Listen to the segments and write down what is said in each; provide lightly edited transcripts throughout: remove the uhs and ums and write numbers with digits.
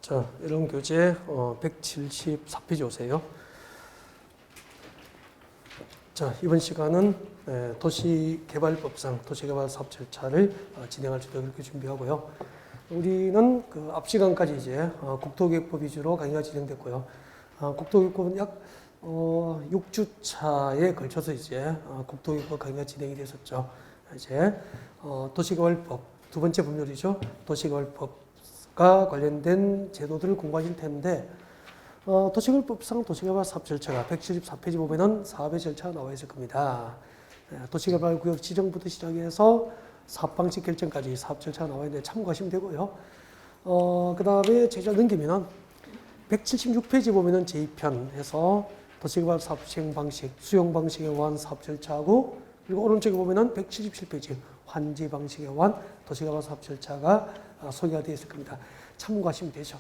자, 이런 교재 174페이지 오세요. 자, 이번 시간은 도시개발법상 도시개발사업 절차를 진행할 수 있도록 이렇게 준비하고요. 우리는 그 앞 시간까지 이제 국토계획법 위주로 강의가 진행됐고요. 국토계획법은 약 6주차에 걸쳐서 이제 국토계획법 강의가 진행이 됐었죠. 이제 도시개발법 두 번째 법률이죠. 도시개발법과 관련된 제도들을 공부하실 텐데 도시개발법상 도시개발 사업 절차가 174페이지 보면은 사업의 절차가 나와 있을 겁니다. 도시개발구역 지정부터 시작해서 사업 방식 결정까지 사업 절차가 나와 있는데 참고하시면 되고요. 그 다음에 제자 넘기면은 176페이지 보면은 제2편에서 도시개발 사업 시행 방식, 수용 방식에 관한 사업 절차하고 그리고 오른쪽에 보면은 177페이지 환지 방식에 관한 도시개발 사업 절차가 소개가 되어 있을 겁니다. 참고하시면 되죠.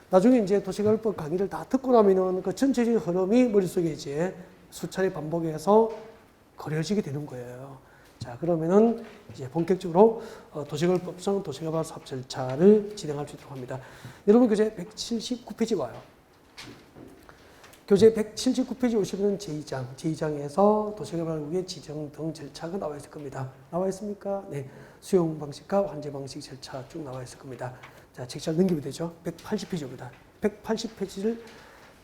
나중에 이제 도시개발법 강의를 다 듣고 나면은 그 전체적인 흐름이 머릿속에 이제 수차례 반복해서 그려지게 되는 거예요. 자, 그러면은 이제 본격적으로 도시개발법상 도시개발 사업 절차를 진행할 수 있도록 합니다. 여러분 교재 179페이지 와요. 교재 179페이지 오시면 제2장에서 도시개발구역 지정 등 절차가 나와 있을 겁니다. 나와 있습니까? 네. 수용 방식과 환제 방식 절차 쭉 나와 있을 겁니다. 자, 책잘 넘기면 되죠. 180페이지입니다. 180페이지를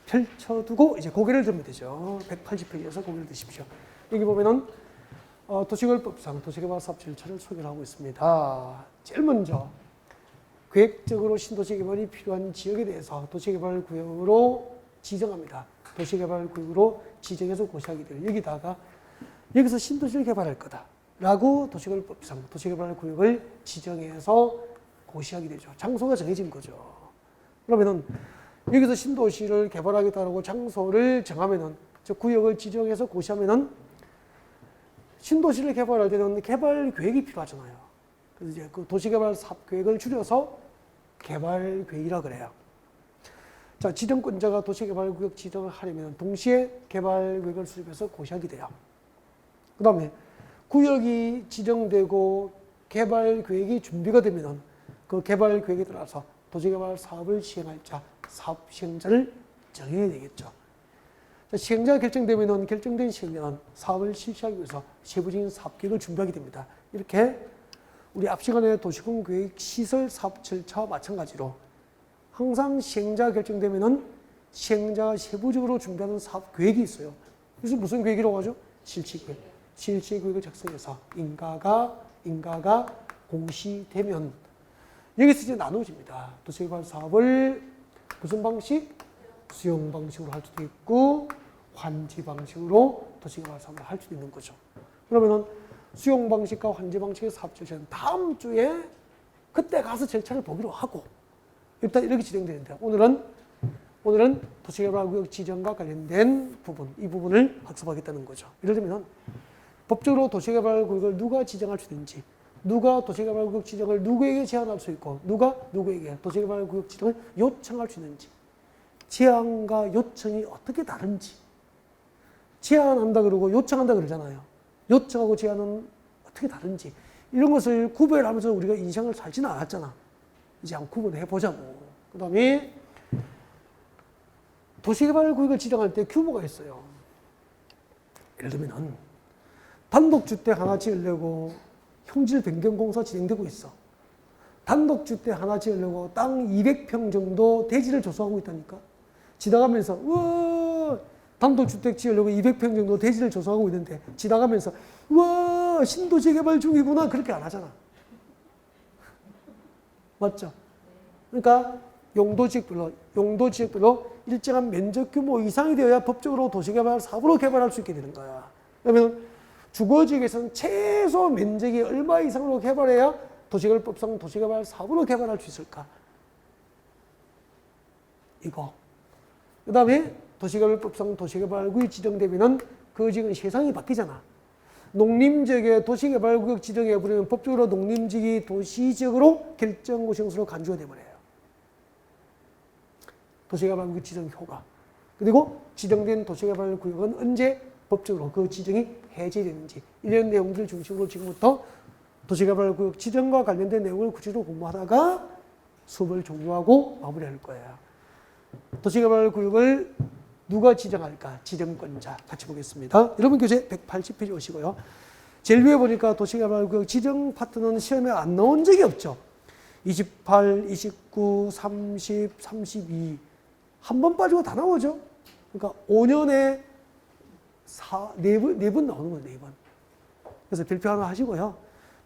펼쳐두고 이제 고개를 들면 되죠. 180페이지에서 고개를 드십시오. 여기 보면은 도시개발법상 도시개발 사업 절차를 소개를 하고 있습니다. 제일 먼저 계획적으로 신도시 개발이 필요한 지역에 대해서 도시개발 구역으로 지정합니다. 도시개발 구역으로 지정해서 고시하게 돼요. 여기서 신도시를 개발할 거다라고 도시개발법상 도시개발 구역을 지정해서 고시하게 되죠. 장소가 정해진 거죠. 그러면은 여기서 신도시를 개발하겠다고 장소를 정하면은 저 구역을 지정해서 고시하면은 신도시를 개발할 때는 개발 계획이 필요하잖아요. 그래서 이제 그 도시개발 사업 계획을 줄여서 개발 계획이라 그래요. 자, 지정권자가 도시개발구역 지정을 하려면 동시에 개발 계획을 수립해서 고시하게 돼요. 그 다음에 구역이 지정되고 개발 계획이 준비가 되면은 그 개발 계획에 따라서 도시개발 사업을 시행할 자, 사업 시행자를 정해야 되겠죠. 자, 시행자가 결정되면은 결정된 시행자는 사업을 실시하기 위해서 세부적인 사업 계획을 준비하게 됩니다. 이렇게 우리 앞 시간에 도시군 계획 시설 사업 절차와 마찬가지로 항상 시행자가 결정되면은 시행자가 세부적으로 준비하는 사업 계획이 있어요. 그래서 무슨 계획이라고 하죠? 실시계획. 실시계획을 작성해서 인가가 공시되면 여기서 이제 나눠집니다. 도시개발 사업을 무슨 방식? 수용 방식으로 할 수도 있고 환지 방식으로 도시개발 사업을 할 수도 있는 거죠. 그러면은 수용 방식과 환지 방식의 사업 절차는 다음 주에 그때 가서 절차를 보기로 하고 일단 이렇게 진행되는데 오늘은 도시개발구역 지정과 관련된 부분, 이 부분을 학습하겠다는 거죠. 예를 들면 법적으로 도시개발구역을 누가 지정할 수 있는지, 누가 도시개발구역 지정을 누구에게 제안할 수 있고, 누가 누구에게 도시개발구역 지정을 요청할 수 있는지, 제안과 요청이 어떻게 다른지, 제안한다 그러고 요청한다 그러잖아요. 요청하고 제안은 어떻게 다른지, 이런 것을 구별하면서 우리가 인생을 살지는 않았잖아. 이제 한번 구분해 보자고. 그 다음에 도시개발구역을 지정할 때 규모가 있어요. 예를 들면 단독주택 하나 지으려고 형질 변경 공사 진행되고 있어. 단독주택 하나 지으려고 땅 200평 정도 대지를 조성하고 있다니까. 지나가면서 우와 단독주택 지으려고 200평 정도 대지를 조성하고 있는데 지나가면서 우와 신도시 개발 중이구나 그렇게 안 하잖아. 맞죠? 그러니까 용도지역별로 일정한 면적 규모 이상이 되어야 법적으로 도시개발 사업으로 개발할 수 있게 되는 거야. 그러면 주거지역에서는 최소 면적이 얼마 이상으로 개발해야 도시개발법상 도시개발 사업으로 개발할 수 있을까? 이거. 그 다음에 도시개발법상 도시개발구역 지정되면은 그 지역은 세상이 바뀌잖아. 농림지역에 도시개발구역 지정해버리면 법적으로 농림지역이 도시지역으로 결정고시용수로 간주가 돼버려요. 도시개발구역 지정 효과. 그리고 지정된 도시개발구역은 언제 법적으로 그 지정이 해제되는지 이런 내용들 중심으로 지금부터 도시개발구역 지정과 관련된 내용을 구체적으로 공부하다가 수업을 종료하고 마무리할 거예요. 도시개발구역을 누가 지정할까? 지정권자. 같이 보겠습니다. 여러분 교재 180페이지 오시고요. 제일 위에 보니까 도시개발구역 지정 파트는 시험에 안 나온 적이 없죠. 28, 29, 30, 32. 한 번 빠지고 다 나오죠. 그러니까 5년에 4번 나오는 거예요. 4번. 그래서 별표 하나 하시고요.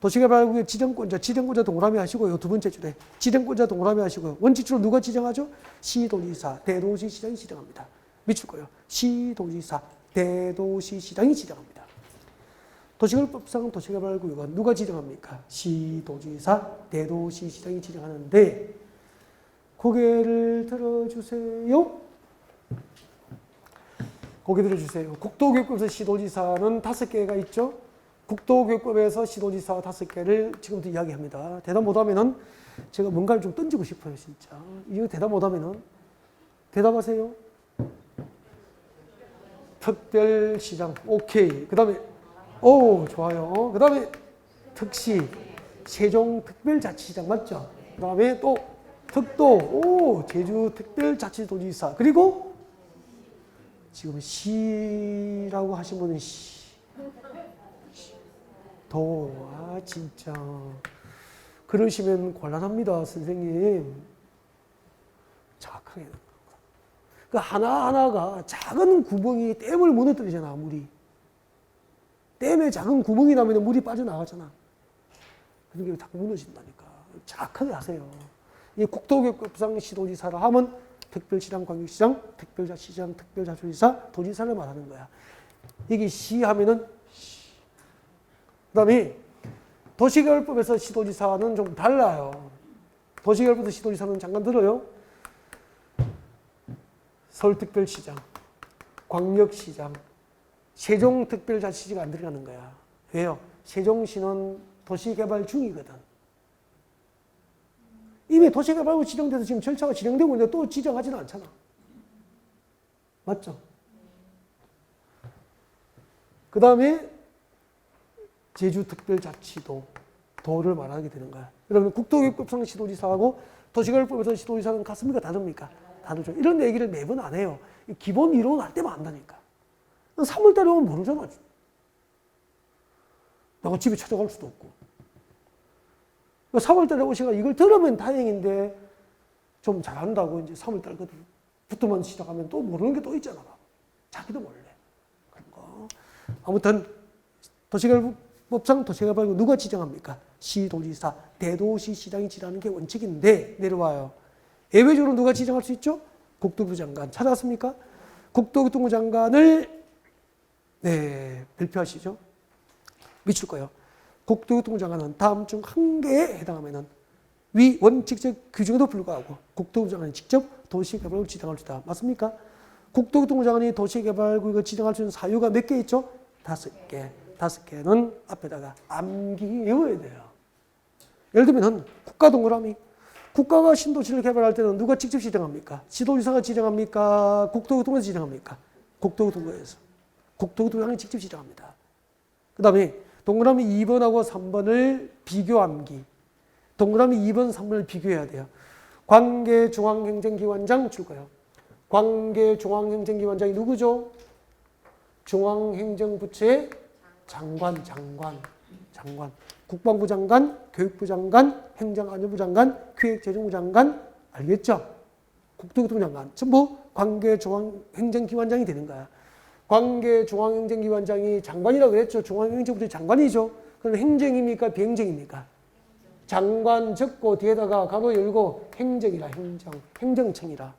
도시개발구역 지정권자 동그라미 하시고요. 두 번째 줄에 지정권자 동그라미 하시고요. 원칙적으로 누가 지정하죠? 시도지사, 대도시시장이 지정합니다. 밑줄 거예요. 시도지사, 대도시시장이 지정합니다. 도시개발법상 도시개발구역은 누가 지정합니까? 시도지사, 대도시시장이 지정하는데 고개를 들어주세요. 고개 들어주세요. 국도교육법에서 시도지사는 5개가 있죠. 국도교육법에서 시도지사 5개를 지금부터 이야기합니다. 대답 못하면은 제가 뭔가를 좀 던지고 싶어요, 진짜. 이거 대답 못하면은 대답하세요. 특별시장, 오케이. 그 다음에 오, 좋아요. 그 다음에 특시, 세종특별자치시장 맞죠? 그 다음에 또 특도, 오, 제주특별자치도지사. 그리고 지금 시라고 하신 분은 진짜. 그러시면 곤란합니다, 선생님. 정확하게. 그 하나하나가 작은 구멍이 댐을 무너뜨리잖아, 물이. 댐에 작은 구멍이 나면 물이 빠져나가잖아. 그게 다 무너진다니까. 정확하게 하세요. 이 국도교육법상 시도지사라 하면 특별시장, 광역시장, 특별자치시장, 특별자치도지사, 도지사를 말하는 거야. 이게 시 하면은 시. 그 다음에 도시개발법에서 시도지사는 좀 달라요. 도시개발법에서 시도지사는 잠깐 들어요. 서울특별시장, 광역시장, 세종특별자치시가 안 들어가는 거야. 왜요? 세종시는 도시개발 중이거든. 이미 도시개발로 지정돼서 지금 절차가 진행되고 있는데 또 지정하지는 않잖아. 맞죠? 그 다음에 제주특별자치도, 도를 말하게 되는 거야. 여러분, 국도교육법상 시도지사하고 도시개발법에서 시도지사는 같습니까? 다릅니까? 다르죠. 이런 얘기를 매번 안 해요. 기본 이론 할 때만 안다니까. 3월달에 오면 모르잖아. 내가 집에 찾아갈 수도 없고. 3월달에 오시가 이걸 들으면 다행인데 좀 잘한다고 이제 3월달부터만 시작하면 또 모르는 게 또 있잖아. 자기도 몰래. 그런 거. 아무튼 도시개발법상 도시개발구 누가 지정합니까? 시도지사, 대도시시장이 지정하는 게 원칙인데 내려와요. 예외적으로 누가 지정할 수 있죠? 국토부 장관. 찾아왔습니까? 국토교통부 장관을 발표하시죠. 미칠 거예요. 국토교통부 장관은 다음 중 한 개에 해당하면은 위 원칙적 규정에도 불구하고 국토부 장관이 직접 도시개발구역을 지정할 수 있다. 맞습니까? 국토교통부 장관이 도시개발구역을 지정할 수 있는 사유가 몇 개 있죠? 5개. 5개는 앞에다가 암기 외워야 돼요. 예를 들면 국가 동그라미. 국가가 신도시를 개발할 때는 누가 직접 지정합니까? 시도지사가 지정합니까? 국토교통부에서 지정합니까? 국토교통부에서. 국토교통부장이 직접 지정합니다. 그 다음에 동그라미 2번하고 3번을 비교 암기. 동그라미 2번, 3번을 비교해야 돼요. 관계중앙행정기관장 줄 거예요. 관계중앙행정기관장이 누구죠? 중앙행정부처의 장관. 국방부 장관, 교육부 장관, 행정안전부 장관, 기획재정부 장관, 알겠죠? 국토교통부 장관. 전부 관계중앙행정기관장이 되는 거야. 관계중앙행정기관장이 장관이라고 그랬죠. 중앙행정부처의 장관이죠. 그럼 행정입니까? 비행정입니까? 장관 적고 뒤에다가 가로 열고 행정이라, 행정청이라.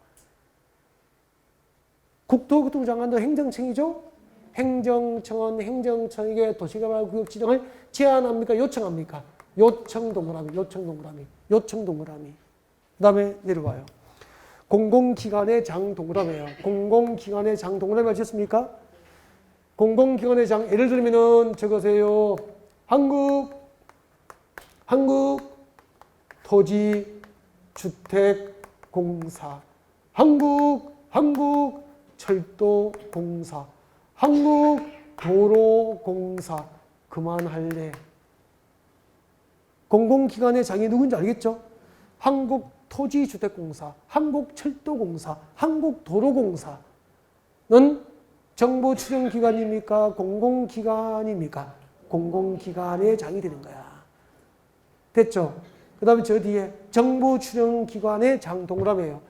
국토교통부 장관도 행정청이죠. 행정청은 행정청에게 도시개발구역 지정을 제안합니까? 요청합니까? 요청 동그라미. 그 다음에 내려와요. 공공기관의 장 동그라미예요. 공공기관의 장 동그라미 하셨습니까? 공공기관의 장, 예를 들면은 적으세요. 한국토지주택공사, 한국철도공사, 한국도로공사. 그만할래. 공공기관의 장이 누군지 알겠죠? 한국토지주택공사, 한국철도공사, 한국도로공사는 정부 추정기관입니까? 공공기관입니까? 공공기관의 장이 되는 거야. 됐죠? 그 다음에 저 뒤에 정부 추정기관의 장 동그라미예요.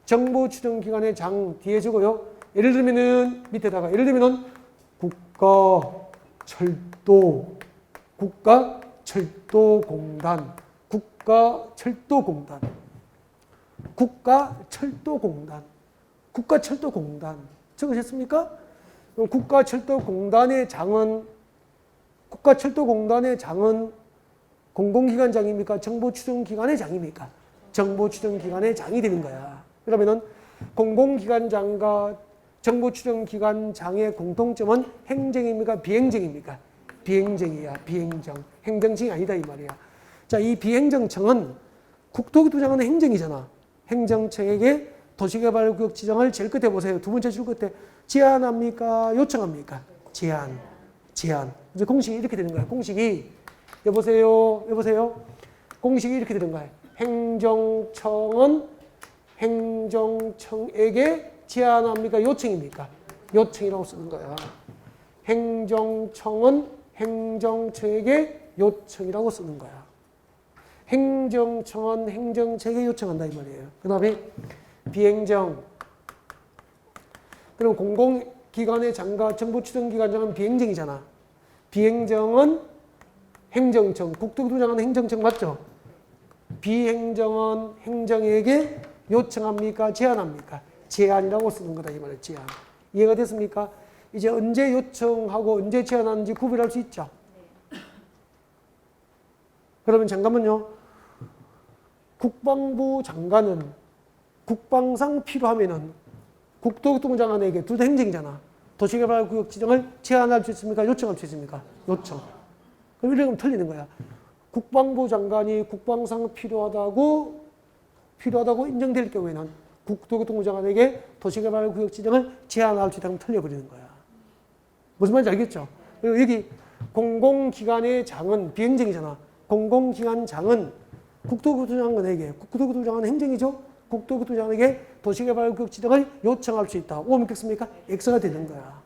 정부 추정기관의 장 뒤에 주고요. 예를 들면은 밑에다가 예를 들면은 국가철도공단, 국가철도공단 적으셨습니까? 그럼 국가철도공단의 장은 공공기관장입니까? 정부추정기관의 장입니까? 정부추정기관의 장이 되는 거야. 그러면은 공공기관장과 정부추정기관장의 공통점은 행정입니까? 비행정입니까? 비행정이야. 비행정. 행정청이 아니다 이 말이야. 자, 이 비행정청은 국토교통장은 행정이잖아. 행정청에게 도시개발구역 지정을 제일 끝에 보세요. 두 번째 줄 끝에 제안합니까? 요청합니까? 제안. 이제 공식이 이렇게 되는 거야. 공식이 여보세요. 공식이 이렇게 되는 거야. 행정청은 행정청에게 제안합니까? 요청입니까? 요청이라고 쓰는 거야. 행정청은 행정청에게 요청이라고 쓰는 거야. 행정청은 행정청에게 요청한다 이 말이에요. 그 다음에 비행정. 그럼 공공기관의 장과 정부추정기관장은 비행정이잖아. 비행정은 행정청, 국토교통장은 행정청 맞죠? 비행정은 행정에게 요청합니까? 제안합니까? 제안이라고 쓰는 거다 이 말이에요. 제안. 이해가 됐습니까? 이제 언제 요청하고 언제 제안하는지 구별할 수 있죠? 그러면 잠깐만요. 국방부 장관은 국방상 필요하면은 국토교통장관에게 둘 다 행정이잖아. 도시개발구역 지정을 제안할 수 있습니까? 요청할 수 있습니까? 요청. 그럼 이러면 틀리는 거야. 국방부 장관이 국방상 필요하다고 인정될 경우에는 국토교통부 장관에게 도시개발구역 지정을 제안할 수 있다면 틀려버리는 거야. 무슨 말인지 알겠죠? 그리고 여기 공공기관의 장은 비행정이잖아. 공공기관장은 국토교통장관에게, 국토교통장관은 행정이죠? 국토교통장관에게 도시개발구역 지정을 요청할 수 있다. 오면 겠습니까? X가 되는 거야.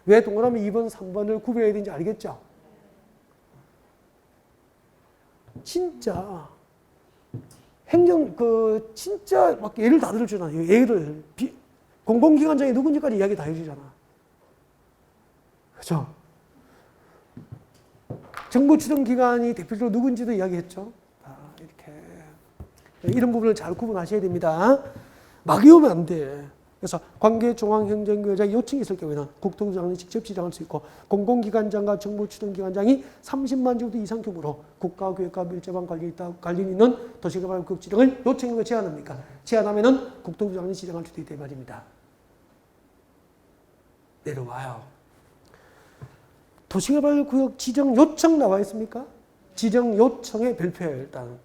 왜 동그라미 2번, 3번을 구별해야 되는지 알겠죠? 진짜 진짜 막 예를 다 들어주잖아. 예를 공공기관장이 누군지까지 이야기 다 해주잖아. 그죠? 정부 추정기관이 대표적으로 누군지도 이야기했죠. 이렇게 이런 부분을 잘 구분하셔야 됩니다. 막 외우면 안 돼. 그래서 관계중앙행정기관장이 요청이 있을 경우에는 국토교통장관이 직접 지정할 수 있고 공공기관장과 정부추정기관장이 30만 제곱미터 이상 규모로 국가계획과 밀접한 관련 있는 도시개발구역 지정을 요청하고 제안합니까? 제안하면은 국토교통장관이 지정할 수도 있다 이 말입니다. 내려와요. 도시개발구역 지정 요청 나와 있습니까? 지정 요청의 별표예요. 일단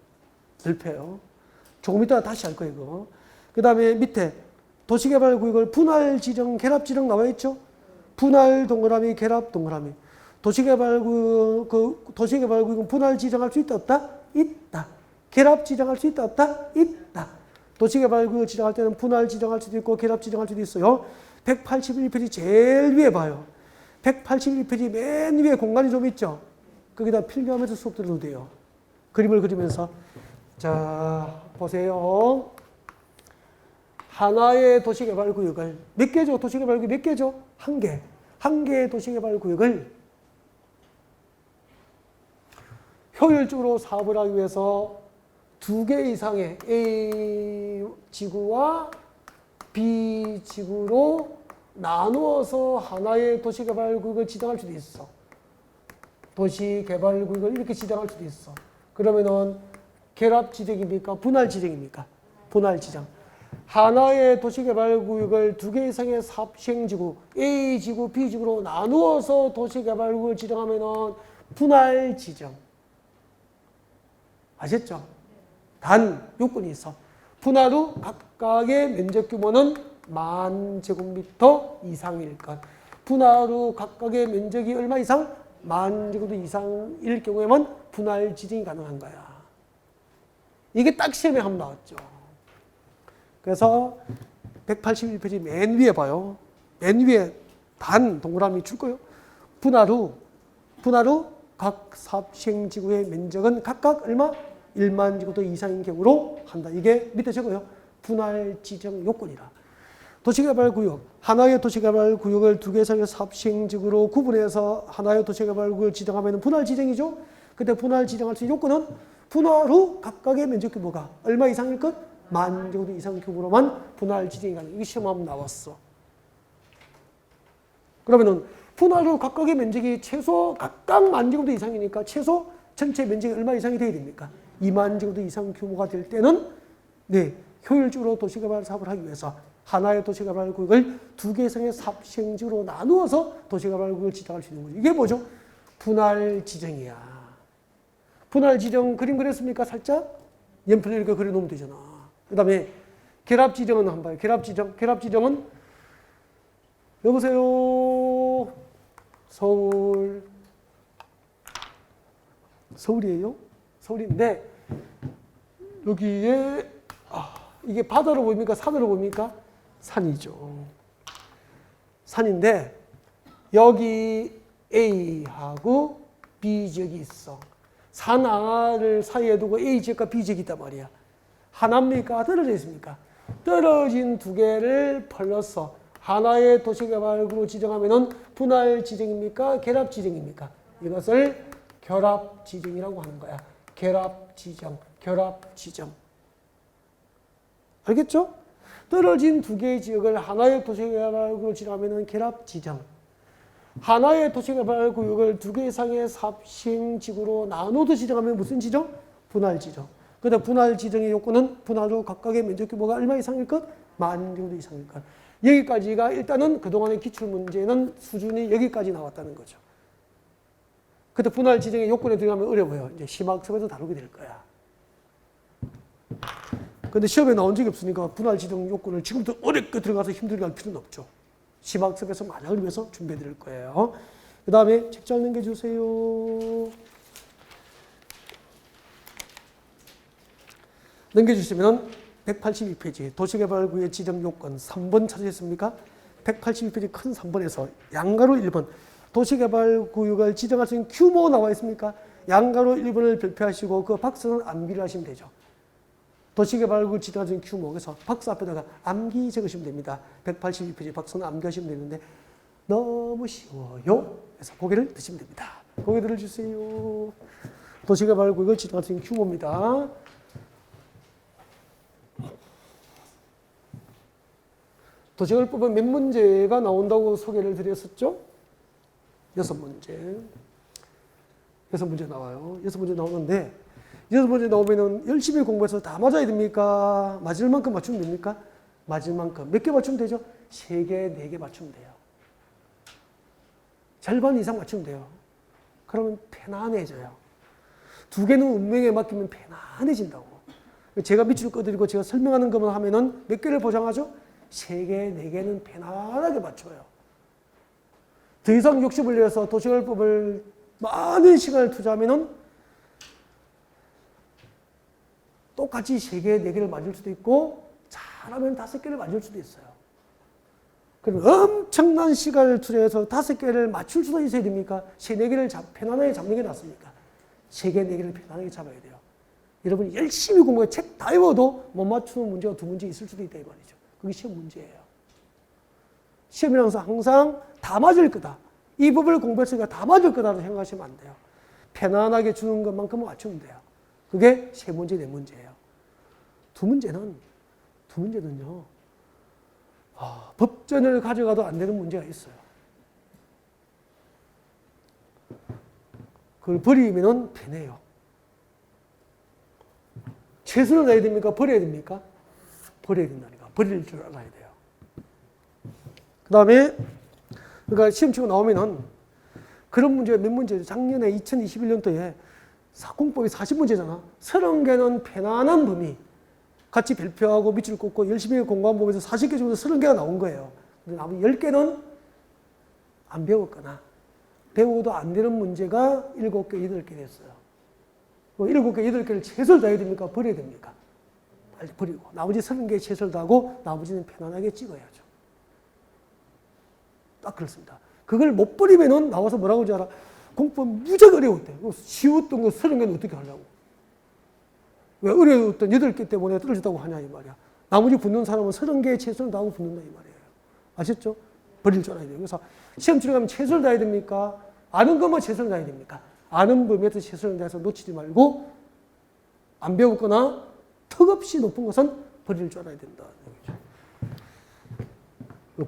별표예요. 조금 이따 다시 할 거예요. 이거. 그 다음에 밑에 도시개발구역을 분할 지정, 결합 지정 나와 있죠? 분할 동그라미, 결합 동그라미. 도시개발구역은 분할 지정할 수 있다, 없다? 있다. 결합 지정할 수 있다, 없다? 있다. 도시개발구역 지정할 때는 분할 지정할 수도 있고 결합 지정할 수도 있어요. 181페이지 제일 위에 봐요. 181페이지 맨 위에 공간이 좀 있죠? 거기다 필기하면서 수업 들어도 돼요. 그림을 그리면서. 자, 보세요. 하나의 도시개발구역을 몇 개죠? 도시개발구역이 몇 개죠? 한 개. 한 개의 도시개발구역을 효율적으로 사업을 하기 위해서 두 개 이상의 A 지구와 B 지구로 나누어서 하나의 도시개발구역을 지정할 수도 있어. 도시개발구역을 이렇게 지정할 수도 있어. 그러면은 결합 지정입니까? 분할 지정입니까? 분할 지정. 하나의 도시개발구역을 두 개 이상의 사업시행지구 A지구, B지구로 나누어서 도시개발구역을 지정하면은 분할 지정. 아셨죠? 단 요건이 있어. 분할 후 각각의 면적 규모는 10,000제곱미터 이상일 것. 분할 후 각각의 면적이 얼마 이상? 10,000제곱미터 이상일 경우에만 분할 지정이 가능한 거야. 이게 딱 시험에 한번 나왔죠. 그래서 181페이지 맨 위에 봐요. 맨 위에 단 동그라미 줄 거예요. 분할 후 각 사업시행지구의 면적은 각각 얼마? 1만 지구도 이상인 경우로 한다. 이게 밑에 적어요. 분할 지정 요건이라. 도시개발구역, 하나의 도시개발구역을 두 개 이상의 사업시행지구로 구분해서 하나의 도시개발구역을 지정하면 분할 지정이죠. 근데 분할 지정할 수 있는 요건은 분할 후 각각의 면적 규모가 얼마 이상일 것? 1만 제곱미터 이상 규모로만 분할 지정이 가능. 이게 시험 한번 나왔어. 그러면은 분할 후 각각의 면적이 최소 각각 1만 제곱미터 이상이니까 최소 전체 면적이 얼마 이상이 돼야 됩니까? 2만 제곱미터 이상 규모가 될 때는 효율적으로 도시개발 사업을 하기 위해서 하나의 도시개발구역을 두 개 이상의 사업시행지구로 나누어서 도시개발구역을 지정할 수 있는 거죠. 이게 뭐죠? 분할 지정이야. 분할 지정 그림 그렸습니까? 살짝? 연필로 이렇게 그려놓으면 되잖아. 그 다음에 결합 지정은 한번 봐요. 결합 지정은 여보세요. 서울이에요. 서울인데 여기에 이게 바다로 보입니까? 산으로 보입니까? 산이죠. 산인데 여기 A하고 B 지역이 있어. 산 하나를 사이에 두고 A 지역과 B 지역이 있단 말이야. 하나입니까? 떨어져 있습니까? 떨어진 두 개를 벌려서 하나의 도시개발구로 지정하면은 분할 지정입니까? 결합 지정입니까? 이것을 결합 지정이라고 하는 거야. 결합 지정. 알겠죠? 떨어진 두 개의 지역을 하나의 도시개발구로 지정하면은 결합 지정. 하나의 도시개발구역을 두 개 이상의 사업시행지구로 나눠서 지정하면 무슨 지정? 분할 지정. 그런데 분할 지정의 요건은 분할 후 각각의 면적 규모가 얼마 이상일 것? 1만 제곱미터 이상일 것. 여기까지가 일단은 그동안의 기출문제는 수준이 여기까지 나왔다는 거죠. 근데 분할 지정의 요건에 들어가면 어려워요. 이제 심학습에서 다루게 될 거야. 근데 시험에 나온 적이 없으니까 분할 지정 요건을 지금부터 어렵게 들어가서 힘들게 할 필요는 없죠. 심학습에서 만약을 위해서 준비해 드릴 거예요. 그 다음에 책장 넘겨주세요. 넘겨주시면 182페이지 도시개발구역 지정 요건 3번 찾으셨습니까? 182페이지 큰 3번에서 양가로 1번 도시개발구역을 지정할 수 있는 규모 나와 있습니까? 양가로 1번을 발표하시고 그 박스는 암기를 하시면 되죠. 도시개발구역 지정할 수 있는 규모. 그래서 박스 앞에다가 암기 적으시면 됩니다. 182페이지 박스는 암기하시면 되는데 너무 쉬워요. 그래서 고개를 드시면 됩니다. 고개 들어주세요. 도시개발구역을 지정할 수 있는 규모입니다. 도시개발법은 몇 문제가 나온다고 소개를 드렸었죠? 6문제. 6문제 나와요. 6문제 나오는데 6문제 나오면은 열심히 공부해서 다 맞아야 됩니까? 맞을 만큼 맞추면 됩니까? 맞을 만큼. 몇 개 맞추면 되죠? 3개, 4개 맞추면 돼요. 절반 이상 맞추면 돼요. 그러면 편안해져요. 2개는 운명에 맡기면 편안해진다고. 제가 밑줄 꺼드리고 제가 설명하는 것만 하면은 몇 개를 보장하죠? 3개, 4개는 편안하게 맞춰요. 더 이상 욕심을 내서 도시개발법을 많은 시간을 투자하면은 똑같이 3개, 4개를 맞을 수도 있고 잘하면 5개를 맞을 수도 있어요. 그럼 엄청난 시간을 투자해서 5개를 맞출 수도 있어야 됩니까? 3, 4개를 편안하게 잡는 게 낫습니까? 3개, 4개를 편안하게 잡아야 돼요. 여러분이 열심히 공부해 책 다 외워도 못 맞추는 문제가 2문제 있을 수도 있다 이 말이죠. 그게 시험 문제예요. 시험이라서 항상 다 맞을 거다. 이 법을 공부했으니까 다 맞을 거다라고 생각하시면 안 돼요. 편안하게 주는 것만큼은 맞추면 돼요. 그게 3문제, 4문제예요. 2문제는요. 법전을 가져가도 안 되는 문제가 있어요. 그걸 버리면은 편해요. 최선을 다해야 됩니까? 버려야 됩니까? 버려야 된다니까. 버릴 줄 알아야 돼요. 그 다음에, 그러니까 시험 치고 나오면은 그런 문제가 몇 문제죠? 작년에 2021년도에 공법이 40문제잖아. 30개는 편안한 범위. 같이 발표하고 밑줄 꽂고 열심히 공부한 범위에서 40개 중에서 30개가 나온 거예요. 근데 나머지 10개는 안 배웠거나 배워도 안 되는 문제가 7개, 8개 됐어요. 7개, 8개를 최선을 다해야 됩니까? 버려야 됩니까? 빨리 버리고 나머지 30개의 최선을 다하고 나머지는 편안하게 찍어야죠. 딱 그렇습니다. 그걸 못 버리면은 나와서 뭐라고 하지 알아? 공부가 무척 어려웠대. 쉬웠던 거 30개는 어떻게 하려고. 왜 어려웠던 8개 때문에 떨어졌다고 하냐 이 말이야. 나머지 붙는 사람은 30개의 최선을 다하고 붙는다 이 말이에요. 아셨죠? 버릴 줄 알아야 돼요. 그래서 시험 치러 가면 최선을 다해야 됩니까? 아는 것만 최선을 다해야 됩니까? 아는 범위에서 최선을 다해서 놓치지 말고 안 배웠거나 턱없이 높은 것은 버릴 줄 알아야 된다.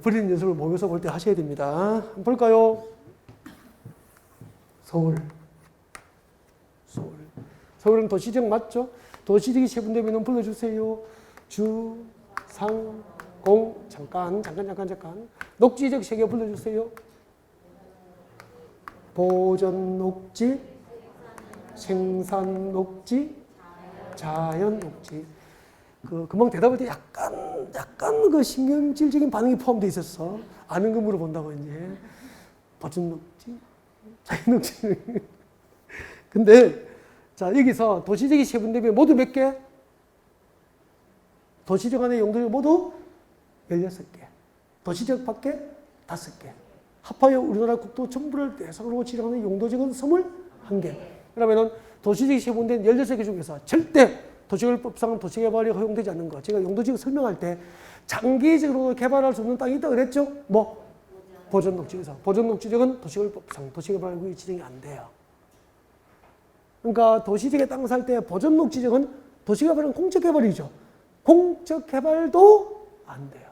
버리는 연습을 모여서 볼 때 하셔야 됩니다. 한번 볼까요? 서울. 서울은 도시적 맞죠? 도시적이 세분되면 불러주세요. 주, 상, 공. 잠깐. 녹지적 3개 불러주세요. 보전 녹지, 생산 녹지, 자연 녹지. 금방 대답할 때 약간 그 신경질적인 반응이 포함되어 있었어. 아는 거 물어본다고 이제. 보전 녹지, 자연 녹지. 근데, 자, 여기서 도시적이 세분되면 모두 몇 개? 도시적 안에 용도적 모두 16개. 도시적 밖에 5개. 합하여 우리나라 국토 전부를 대상으로 지정하는 용도적은 21개. 그러면은 도시적이 세분된 16개 중에서 절대 도시개발법상 도시개발이 허용되지 않는 것. 제가 용도지역 설명할 때 장기적으로 개발할 수 없는 땅이 있다 그랬죠? 뭐? 보전녹지에서. 보전녹지역은 도시개발법상 도시개발구역이 지정이 안 돼요. 그러니까 도시지역에 땅 살 때 보전녹지역은 도시개발은 공적개발이죠. 공적개발도 안 돼요.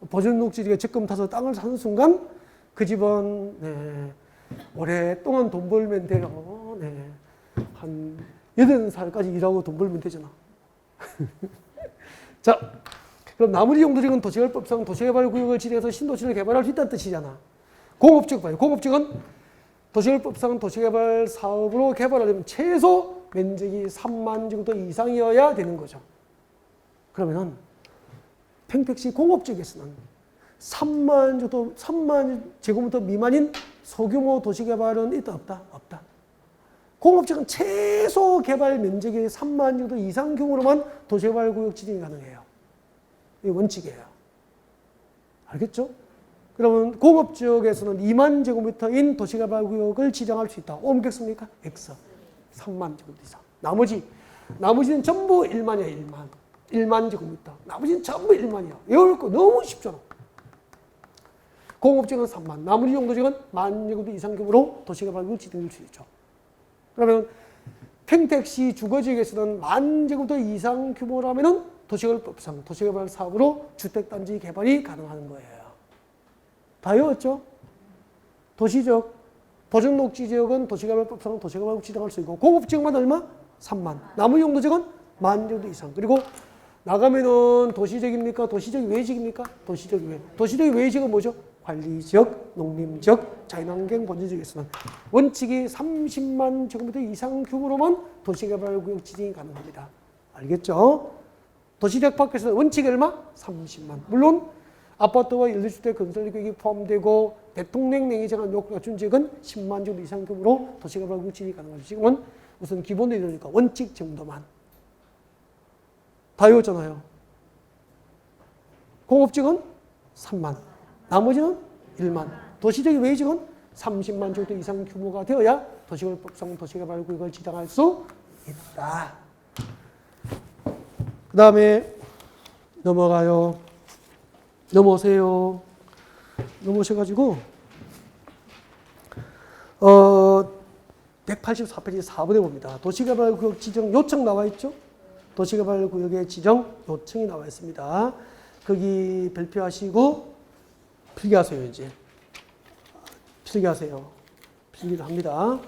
보전녹지역에 적금 타서 땅을 사는 순간 그 집은 오랫동안 돈 벌면 돼요. 한 80살까지 일하고 돈 벌면 되잖아. 자, 그럼 나머지 용도지역은 도시개발법상 도시개발구역을 지정해서 신도시를 개발할 수 있다는 뜻이잖아. 공업지역 봐요. 공업지역은 도시개발법상 도시개발 사업으로 개발하려면 최소 면적이 3만 제곱미터 이상이어야 되는 거죠. 그러면은 평택시 공업지역에서는 3만 제곱미터 미만인 소규모 도시개발은 있다 없다? 없다. 공업지역은 최소 개발 면적이 3만 제곱미터 이상 규모로만 도시개발구역 지정이 가능해요. 이게 원칙이에요. 알겠죠? 그러면 공업지역에서는 2만 제곱미터인 도시개발구역을 지정할 수 있다. 옮겼습니까? X. 3만 제곱미터 이상. 나머지는 전부 1만이야, 1만 제곱미터. 나머지는 전부 1만이야. 외울 거 너무 쉽잖아. 공업지역은 3만, 나머지 용도지역은 1만 제곱미터 이상 규모로 도시개발구역을 지정할 수 있죠. 그러면 평택시 주거지역에서는 1만 제곱미터 이상 규모라면은 도시개발법상 도시개발 사업으로 주택단지 개발이 가능한 거예요. 다 외웠죠? 도시적, 보전녹지지역은 도시개발법상 도시개발구역 지정할 수 있고 공업지역만 얼마? 3만. 나머지 용도지역은 1만 정도 이상. 그리고 나가면은 도시적입니까? 도시적 외지역입니까? 도시적 외. 도시적 외지역은 뭐죠? 관리지역, 농림지역, 자연환경 본질지역에서는 원칙이 30만 제곱미터 이상 규모로만 도시개발구역 지정이 가능합니다. 알겠죠? 도시적 밖에서는 원칙이 얼마? 30만. 물론 아파트와 연립주택 건설구역이 포함되고 대통령령이 정한 요건을 갖춘 지역은 10만 정도 이상 규모로 도시개발구역 지정이 가능하죠. 지금은 우선 기본도 이러니까 원칙 정도만. 다 외웠잖아요. 공업지역은 3만. 나머지는 1만. 도시적 외지역은 30만 정도 이상 규모가 되어야 도시개발법상 도시개발구역을 지정할 수 있다. 그 다음에 넘어가요. 넘어오세요. 넘어오셔가지고 184페이지 4번에 봅니다. 도시개발구역 지정 요청 나와 있죠? 도시개발구역의 지정 요청이 나와 있습니다. 거기 발표하시고 필기하세요. 이제 필기하세요. 필기를 합니다.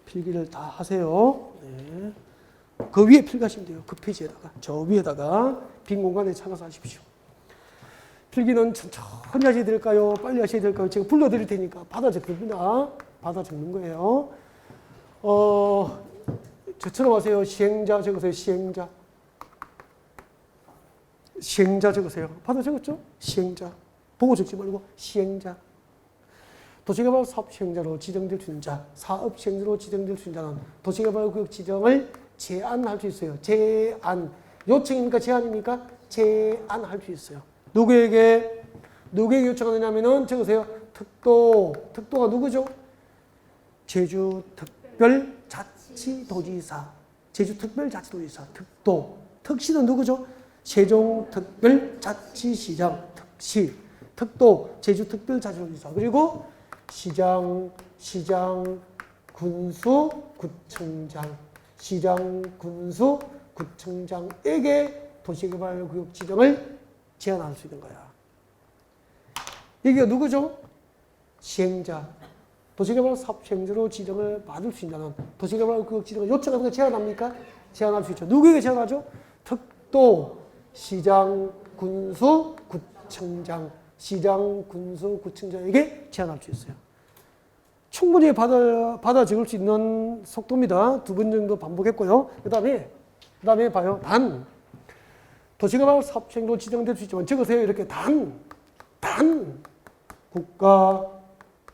필기를 다 하세요. 네. 그 위에 필기하시면 돼요. 그 페이지에다가 저 위에다가 빈 공간에 찾아서 하십시오. 필기는 천천히 하셔야 될까요? 빨리 하셔야 될까요? 제가 불러드릴 테니까 받아 적습니다. 받아 적는 거예요. 저처럼 하세요. 시행자 적으세요. 시행자. 시행자 적으세요. 받아 적었죠? 시행자. 보고 적지 말고 시행자. 도시개발 사업 시행자로 지정될 수 있는 자, 사업 시행자로 지정될 수 있는 자는 도시개발구역 지정을 제안할 수 있어요. 제안. 요청입니까? 제안입니까? 제안할 수 있어요. 누구에게 요청하느냐면은 적으세요. 특도가 누구죠? 제주특별자치도지사. 제주특별자치도지사. 특시는 누구죠? 세종특별자치시장. 특도 제주특별자치도지사. 그리고 시장, 군수, 구청장. 시장, 군수, 구청장에게 도시개발구역 지정을 제안할 수 있는 거야. 이게 누구죠? 시행자. 도시개발 사업 시행자로 지정을 받을 수 있다는 도시개발구역 지정을 요청하는 거 제안합니까? 제안할 수 있죠. 누구에게 제안하죠? 특도, 시장, 군수, 구청장. 시장, 군수, 구청장에게 제안할 수 있어요. 충분히 받아 적을 수 있는 속도입니다. 2번 정도 반복했고요. 그 다음에 봐요. 도시개발 사업 시행자로 지정될 수 있지만 적으세요. 이렇게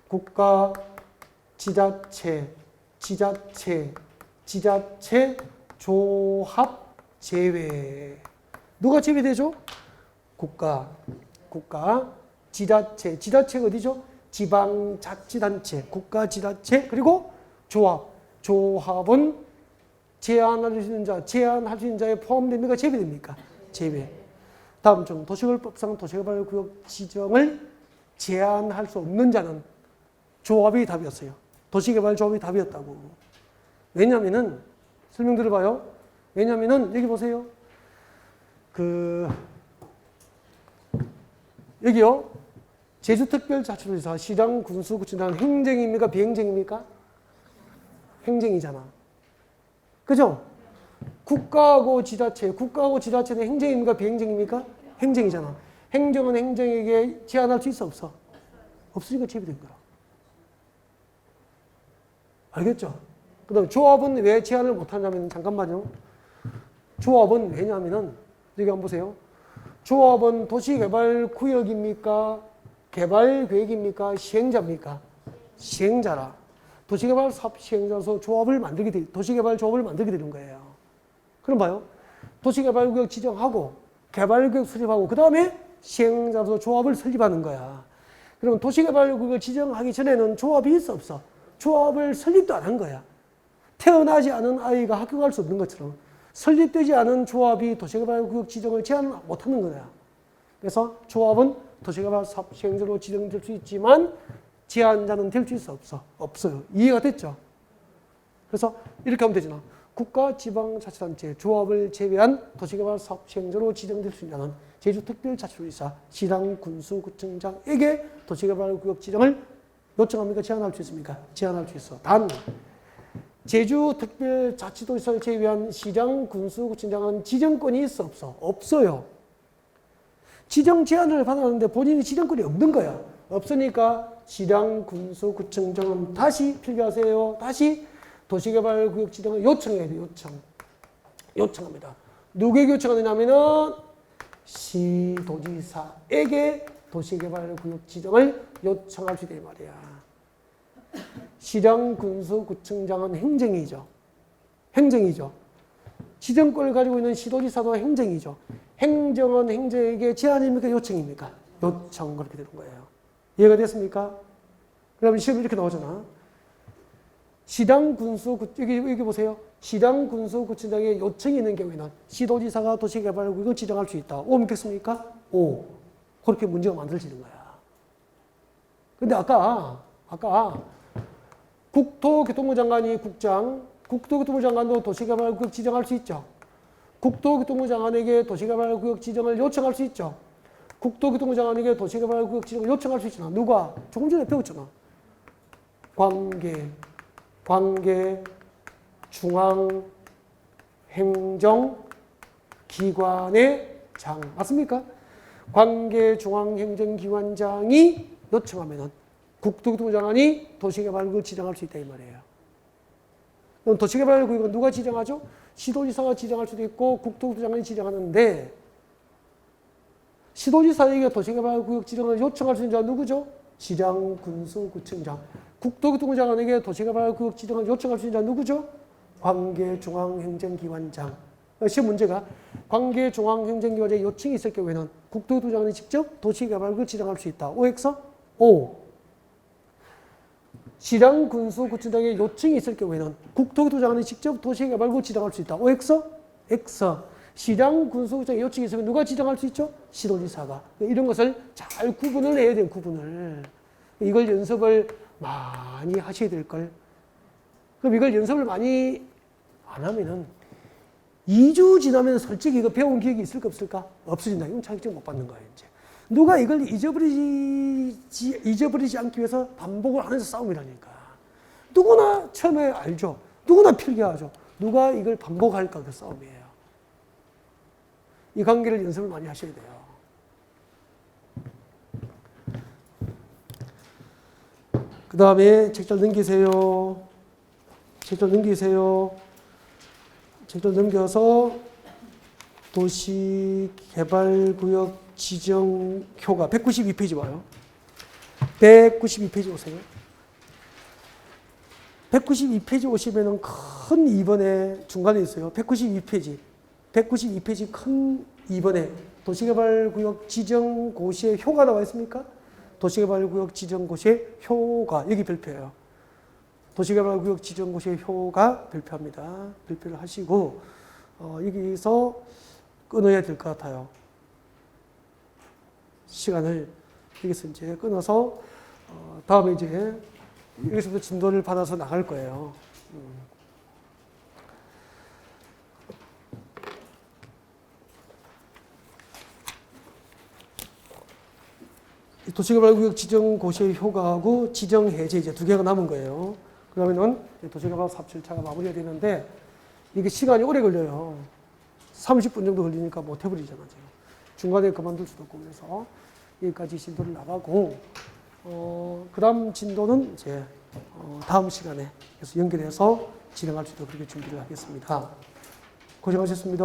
국가, 지자체, 조합 제외. 누가 제외되죠? 국가, 지자체가 어디죠? 지방자치단체, 국가지자체, 그리고 조합은 제한할 수 있는 자에 포함됩니까? 제외됩니까? 제외. 다음 중 도시개발법상 도시개발구역 지정을 제한할 수 없는 자는 조합이 답이었어요. 도시개발조합이 답이었다고. 왜냐면은 설명 들어봐요. 왜냐면은 여기 보세요. 여기요. 제주특별자치도지사, 시장, 군수, 구청장 행정입니까? 비행정입니까? 행정이잖아. 그죠? 국가하고 지자체는 행정입니까? 비행정입니까? 행정이잖아. 행정은 행정에게 제한할 수 있어? 없어? 없으니까 제외된 거야. 알겠죠? 그 다음 조합은 왜 제한을 못하냐면, 잠깐만요. 조합은 왜냐면은, 여기 한번 보세요. 조합은 도시개발구역입니까? 개발계획입니까? 시행자입니까? 시행자라. 도시개발 사업 시행자로서 도시개발 조합을 만들게 되는 거예요. 그럼 봐요. 도시개발구역 지정하고 개발구역 수립하고 그 다음에 시행자로서 조합을 설립하는 거야. 그러면 도시개발구역을 지정하기 전에는 조합이 있어 없어? 조합을 설립도 안 한 거야. 태어나지 않은 아이가 학교 갈 수 없는 것처럼 설립되지 않은 조합이 도시개발구역 지정을 제한 못하는 거야. 그래서 조합은 도시개발 사업 시행자로 지정될 수 있지만 제한자는 될 수 있어 없어? 없어요. 이해가 됐죠? 그래서 이렇게 하면 되잖아. 국가, 지방자치단체, 조합을 제외한 도시개발 사업 시행자로 지정될 수 있는 제주특별자치도지사, 시장, 군수, 구청장에게 도시개발구역 지정을 요청합니까? 제한할 수 있습니까? 제한할 수 있어. 단 제주특별자치도지사를 제외한 시장, 군수, 구청장은 지정권이 있어 없어? 없어요. 지정 제한을 받았는데 본인이 지정권이 없는 거야. 없으니까 시장, 군수, 구청장은 다시 필기하세요. 다시 도시개발구역 지정을 요청해야 돼요. 요청합니다. 누구에게 요청하느냐면은 시도지사에게 도시개발구역 지정을 요청할 수 있다 이 말이야. 시장, 군수, 구청장은 행정이죠. 지정권을 가지고 있는 시도지사도 행정이죠. 행정은 행정에게 제한입니까? 요청입니까? 요청. 그렇게 되는 거예요. 이해가 됐습니까? 그러면 시험이 이렇게 나오잖아. 시장, 군수, 여기 보세요. 시장, 군수, 구청장의 요청이 있는 경우에는 시도지사가 도시개발구역을 지정할 수 있다. 오 믿겠습니까? 오. 그렇게 문제가 만들어지는 거야. 근데 아까 국토교통부 장관이 국토교통부 장관도 도시개발구역 지정할 수 있죠. 국토교통부 장관에게 도시개발구역 지정을 요청할 수 있죠. 국토교통부 장관에게 도시개발구역 지정을 요청할 수 있잖아. 누가? 조금 전에 배웠잖아. 관계 중앙행정기관의 장. 맞습니까? 관계 중앙행정기관장이 요청하면은 국토교통부 장관이 도시개발구역을 지정할 수 있다 이 말이에요. 그럼 도시개발구역은 누가 지정하죠? 시도지사가 지정할 수도 있고 국토교통부 장관이 지정하는데 시도지사에게 도시개발구역 지정을 요청할 수 있는 자가 누구죠? 시장, 군수, 구청장. 국토교통부 장관에게 도시개발구역 지정을 요청할 수 있는 자가 누구죠? 관계중앙행정기관장. 시험 문제가 관계중앙행정기관장의 요청이 있을 경우에는 국토교토부 장관이 직접 도시개발구역을 지정할 수 있다. OX? O. 시장군수구청장의 요청이 있을 경우에는 국토교토부 장관이 직접 도시개발구역을 지정할 수 있다. OX? X. 시장군수구청장의 요청이 있으면 누가 지정할 수 있죠? 시도지사가. 이런 것을 잘 구분을 해야 돼요. 구분을. 이걸 연습을 많이 하셔야 될 걸. 그럼 이걸 연습을 많이 안 하면은 2주 지나면 솔직히 이거 배운 기억이 있을까 없을까? 없어진다. 이건 자격증 못 받는 거예요, 이제. 누가 이걸 잊어버리지 않기 위해서 반복을 하면서 싸움이라니까. 누구나 처음에 알죠. 누구나 필기하죠. 누가 이걸 반복할까 그 싸움이에요. 이 관계를 연습을 많이 하셔야 돼요. 그 다음에 책잘 넘기세요. 책잘 넘기세요. 책잘 넘겨서 도시개발구역 지정효과 192페이지 와요. 192페이지 오세요. 192페이지 오시면은 큰 2번에 중간에 있어요. 192페이지. 192페이지 큰 2번에 도시개발구역 지정고시의 효가 나와 있습니까? 도시개발구역 지정고시의 효과. 여기 별표예요. 도시개발구역 지정고시의 효가 별표합니다. 별표를 하시고, 여기서 끊어야 될 것 같아요. 시간을 여기서 이제 끊어서, 다음에 이제 여기서부터 진도를 받아서 나갈 거예요. 도시개발구역 지정고시의 효과하고 지정해제 이제 두 개가 남은 거예요. 그러면은 도시개발 사업 절차가 마무리가 되는데 이게 시간이 오래 걸려요. 30분 정도 걸리니까 못 해버리잖아, 지금. 중간에 그만둘 수도 없고 그래서 여기까지 진도를 나가고 그 다음 진도는 이제 다음 시간에 그래서 연결해서 진행할 수 있도록 그렇게 준비를 하겠습니다. 고생하셨습니다.